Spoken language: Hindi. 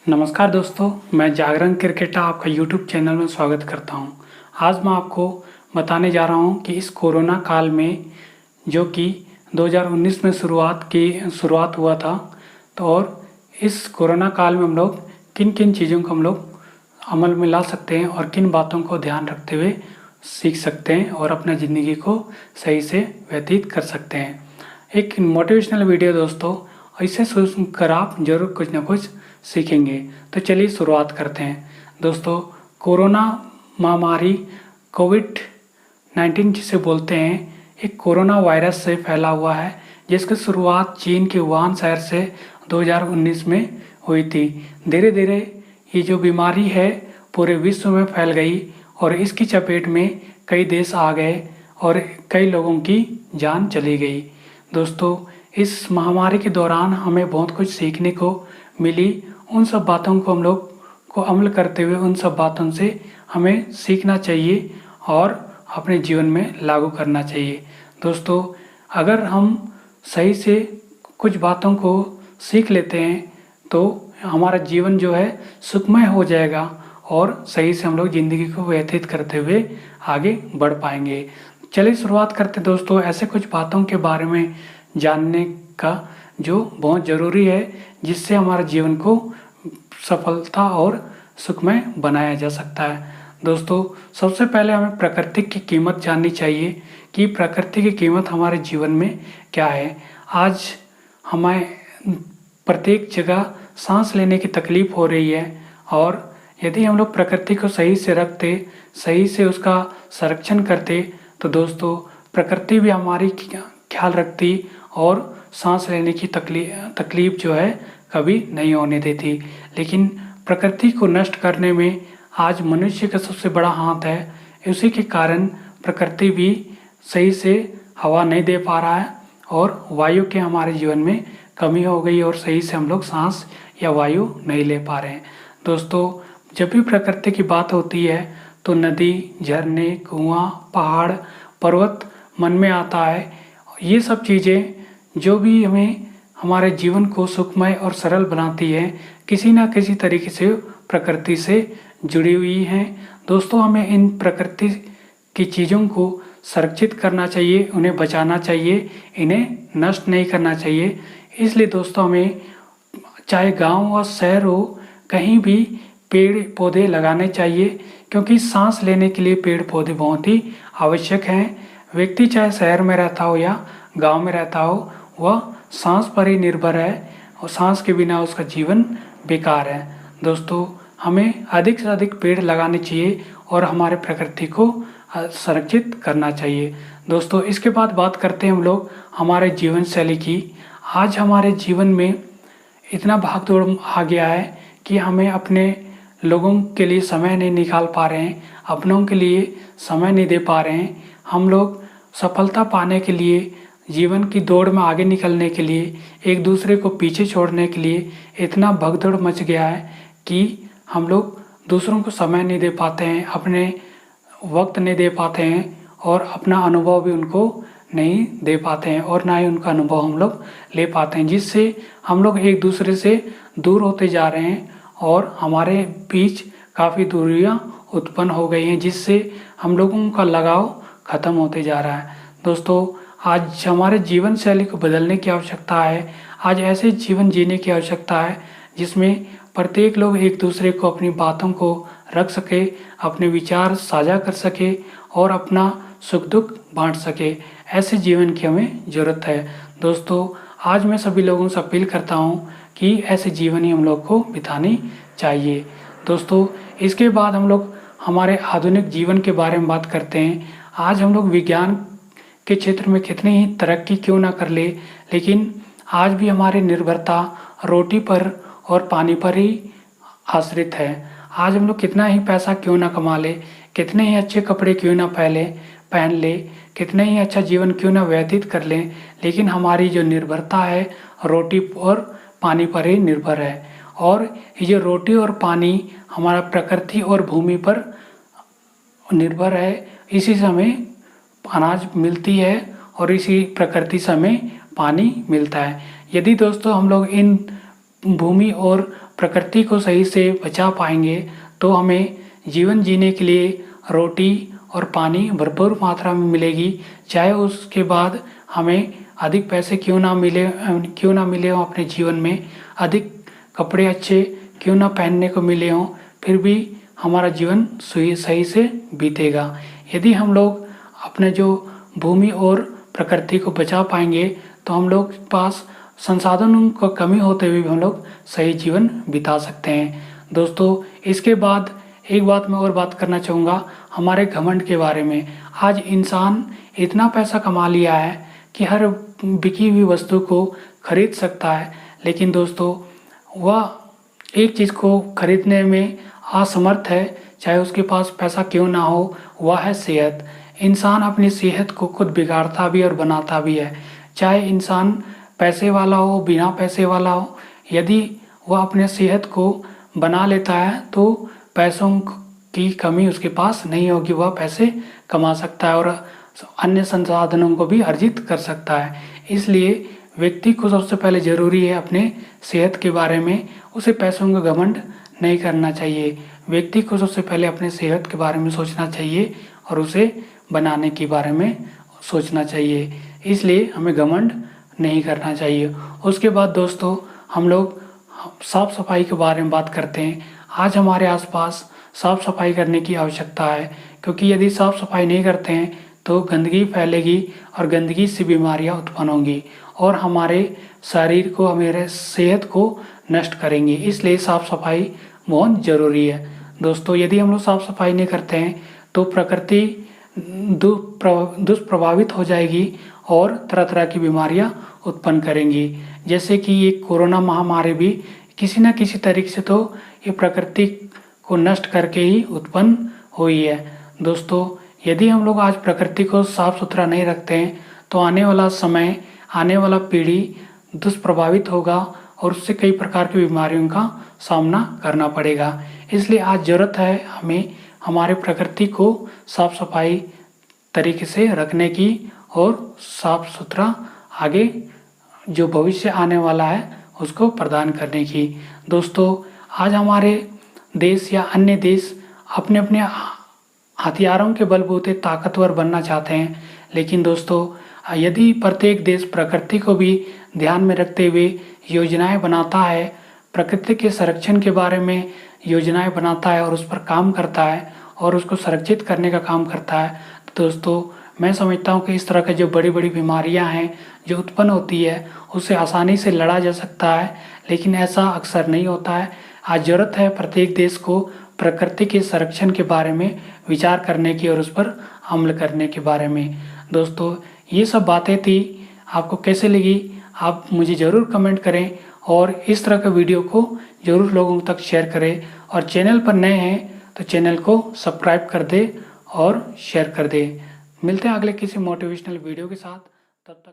नमस्कार दोस्तों, मैं जागरण क्रिकेटा आपका यूट्यूब चैनल में स्वागत करता हूं। आज मैं आपको बताने जा रहा हूं कि इस कोरोना काल में जो कि 2019 में शुरुआत हुआ था, तो और इस कोरोना काल में हम लोग किन किन चीज़ों को हम लोग अमल में ला सकते हैं और किन बातों को ध्यान रखते हुए सीख सकते हैं और अपना ज़िंदगी को सही से व्यतीत कर सकते हैं। एक मोटिवेशनल वीडियो दोस्तों, इसे सुनकर आप जरूर कुछ ना कुछ सीखेंगे। तो चलिए शुरुआत करते हैं। दोस्तों, कोरोना महामारी कोविड-19 जिसे बोलते हैं, एक कोरोना वायरस से फैला हुआ है, जिसकी शुरुआत चीन के वुहान शहर से 2019 में हुई थी। धीरे धीरे ये जो बीमारी है पूरे विश्व में फैल गई और इसकी चपेट में कई देश आ गए और कई लोगों की जान चली गई। दोस्तों, इस महामारी के दौरान हमें बहुत कुछ सीखने को मिली। उन सब बातों को हम लोग को अमल करते हुए उन सब बातों से हमें सीखना चाहिए और अपने जीवन में लागू करना चाहिए। दोस्तों, अगर हम सही से कुछ बातों को सीख लेते हैं तो हमारा जीवन जो है सुखमय हो जाएगा और सही से हम लोग ज़िंदगी को व्यतीत करते हुए आगे बढ़ पाएंगे। चलिए शुरुआत करते हैं दोस्तों, ऐसे कुछ बातों के बारे में जानने का जो बहुत ज़रूरी है, जिससे हमारे जीवन को सफलता और सुखमय बनाया जा सकता है। दोस्तों, सबसे पहले हमें प्रकृति की कीमत जाननी चाहिए कि प्रकृति की कीमत हमारे जीवन में क्या है। आज हमें प्रत्येक जगह सांस लेने की तकलीफ हो रही है और यदि हम लोग प्रकृति को सही से रखते, सही से उसका संरक्षण करते, तो दोस्तों प्रकृति भी हमारी ख्याल रखती और सांस लेने की तकलीफ जो है कभी नहीं होने देती। लेकिन प्रकृति को नष्ट करने में आज मनुष्य का सबसे बड़ा हाथ है। उसी के कारण प्रकृति भी सही से हवा नहीं दे पा रहा है और वायु के हमारे जीवन में कमी हो गई और सही से हम लोग सांस या वायु नहीं ले पा रहे हैं। दोस्तों, जब भी प्रकृति की बात होती है तो नदी, झरने, कुआं, पहाड़, पर्वत मन में आता है। ये सब चीज़ें जो भी हमें हमारे जीवन को सुखमय और सरल बनाती है, किसी ना किसी तरीके से प्रकृति से जुड़ी हुई हैं। दोस्तों, हमें इन प्रकृति की चीज़ों को संरक्षित करना चाहिए, उन्हें बचाना चाहिए, इन्हें नष्ट नहीं करना चाहिए। इसलिए दोस्तों, हमें चाहे गांव और शहर हो, कहीं भी पेड़ पौधे लगाने चाहिए, क्योंकि सांस लेने के लिए पेड़ पौधे बहुत ही आवश्यक हैं। व्यक्ति चाहे शहर में रहता हो या गांव में रहता हो, वह सांस पर ही निर्भर है और सांस के बिना उसका जीवन बेकार है। दोस्तों, हमें अधिक से अधिक पेड़ लगाने चाहिए और हमारे प्रकृति को संरक्षित करना चाहिए। दोस्तों, इसके बाद बात करते हैं हम लोग हमारे जीवन शैली की। आज हमारे जीवन में इतना भागदौड़ आ गया है कि हमें अपने लोगों के लिए समय नहीं निकाल पा रहे हैं, अपनों के लिए समय नहीं दे पा रहे हैं। हम लोग सफलता पाने के लिए, जीवन की दौड़ में आगे निकलने के लिए, एक दूसरे को पीछे छोड़ने के लिए इतना भगदड़ मच गया है कि हम लोग दूसरों को समय नहीं दे पाते हैं, अपने वक्त नहीं दे पाते हैं और अपना अनुभव भी उनको नहीं दे पाते हैं और ना ही उनका अनुभव हम लोग ले पाते हैं, जिससे हम लोग एक दूसरे से दूर होते जा रहे हैं और हमारे बीच काफ़ी दूरियां उत्पन्न हो गई हैं, जिससे हम लोगों का लगाव खत्म होते जा रहा है। दोस्तों, आज हमारे जीवन शैली को बदलने की आवश्यकता है। आज ऐसे जीवन जीने की आवश्यकता है जिसमें प्रत्येक लोग एक दूसरे को अपनी बातों को रख सके, अपने विचार साझा कर सके और अपना सुख दुख बांट सके। ऐसे जीवन की हमें ज़रूरत है। दोस्तों, आज मैं सभी लोगों से अपील करता हूँ कि ऐसे जीवन ही हम लोग को बितानी चाहिए। दोस्तों, इसके बाद हम लोग हमारे आधुनिक जीवन के बारे में बात करते हैं। आज हम लोग विज्ञान के क्षेत्र में कितनी ही तरक्की क्यों ना कर ले, लेकिन आज भी हमारी निर्भरता रोटी पर और पानी पर ही आश्रित है। आज हम लोग कितना ही पैसा क्यों ना कमा ले, कितने ही अच्छे कपड़े क्यों ना पहन ले, कितने ही अच्छा जीवन क्यों ना व्यतीत कर लें, लेकिन हमारी जो निर्भरता है रोटी और पानी पर ही निर्भर है। और ये जो रोटी और पानी हमारा प्रकृति और भूमि पर निर्भर है, इसी से हमें अनाज मिलती है और इसी प्रकृति से हमें पानी मिलता है। यदि दोस्तों हम लोग इन भूमि और प्रकृति को सही से बचा पाएंगे तो हमें जीवन जीने के लिए रोटी और पानी भरपूर मात्रा में मिलेगी। चाहे उसके बाद हमें अधिक पैसे क्यों ना मिले हों अपने जीवन में, अधिक कपड़े अच्छे क्यों ना पहनने को मिले हों, फिर भी हमारा जीवन सही से बीतेगा। यदि हम लोग अपने जो भूमि और प्रकृति को बचा पाएंगे तो हम लोग के पास संसाधनों का कमी होते हुए भी हम लोग सही जीवन बिता सकते हैं। दोस्तों, इसके बाद एक बात मैं और बात करना चाहूँगा हमारे घमंड के बारे में। आज इंसान इतना पैसा कमा लिया है कि हर बिकी हुई वस्तु को खरीद सकता है, लेकिन दोस्तों वह एक चीज़ को खरीदने में असमर्थ है, चाहे उसके पास पैसा क्यों ना हो, वह है सेहत। इंसान अपनी सेहत को खुद बिगाड़ता भी और बनाता भी है। चाहे इंसान पैसे वाला हो, बिना पैसे वाला हो, यदि वह अपने सेहत को बना लेता है तो पैसों की कमी उसके पास नहीं होगी, वह पैसे कमा सकता है और अन्य संसाधनों को भी अर्जित कर सकता है। इसलिए व्यक्ति को सबसे पहले ज़रूरी है अपने सेहत के बारे में, उसे पैसों का घमंड नहीं करना चाहिए। व्यक्ति को सबसे पहले अपने सेहत के बारे में सोचना चाहिए और उसे बनाने के बारे में सोचना चाहिए। इसलिए हमें घमंड नहीं करना चाहिए। उसके बाद दोस्तों हम लोग साफ सफाई के बारे में बात करते हैं। आज हमारे आसपास साफ सफाई करने की आवश्यकता है, क्योंकि यदि साफ सफाई नहीं करते हैं तो गंदगी फैलेगी और गंदगी से बीमारियां उत्पन्न होंगी और हमारे शरीर को, हमारे सेहत को नष्ट करेंगी। इसलिए साफ सफाई बहुत ज़रूरी है। दोस्तों, यदि हम लोग साफ सफाई नहीं करते हैं तो प्रकृति दुष्प्रभावित हो जाएगी और तरह तरह की बीमारियां उत्पन्न करेंगी। जैसे कि ये कोरोना महामारी भी किसी न किसी तरीके से तो ये प्रकृति को नष्ट करके ही उत्पन्न हुई है। दोस्तों, यदि हम लोग आज प्रकृति को साफ सुथरा नहीं रखते हैं तो आने वाला समय, आने वाला पीढ़ी दुष्प्रभावित होगा और उससे कई प्रकार की बीमारियों का सामना करना पड़ेगा। इसलिए आज ज़रूरत है हमें हमारे प्रकृति को साफ सफाई तरीके से रखने की और साफ सुथरा आगे जो भविष्य आने वाला है उसको प्रदान करने की। दोस्तों, आज हमारे देश या अन्य देश अपने अपने हथियारों के बलबूते ताकतवर बनना चाहते हैं, लेकिन दोस्तों यदि प्रत्येक देश प्रकृति को भी ध्यान में रखते हुए योजनाएं बनाता है, प्रकृति के संरक्षण के बारे में योजनाएं बनाता है और उस पर काम करता है और उसको संरक्षित करने का काम करता है, तो दोस्तों मैं समझता हूँ कि इस तरह के जो बड़ी बड़ी बीमारियां हैं जो उत्पन्न होती है उससे आसानी से लड़ा जा सकता है, लेकिन ऐसा अक्सर नहीं होता है। आज ज़रूरत है प्रत्येक देश को प्रकृति के संरक्षण के बारे में विचार करने की और उस पर अमल करने के बारे में। दोस्तों, ये सब बातें थी, आपको कैसे लगी आप मुझे ज़रूर कमेंट करें और इस तरह के वीडियो को ज़रूर लोगों तक शेयर करें और चैनल पर नए हैं तो चैनल को सब्सक्राइब कर दे और शेयर कर दे। मिलते हैं अगले किसी मोटिवेशनल वीडियो के साथ, तब तक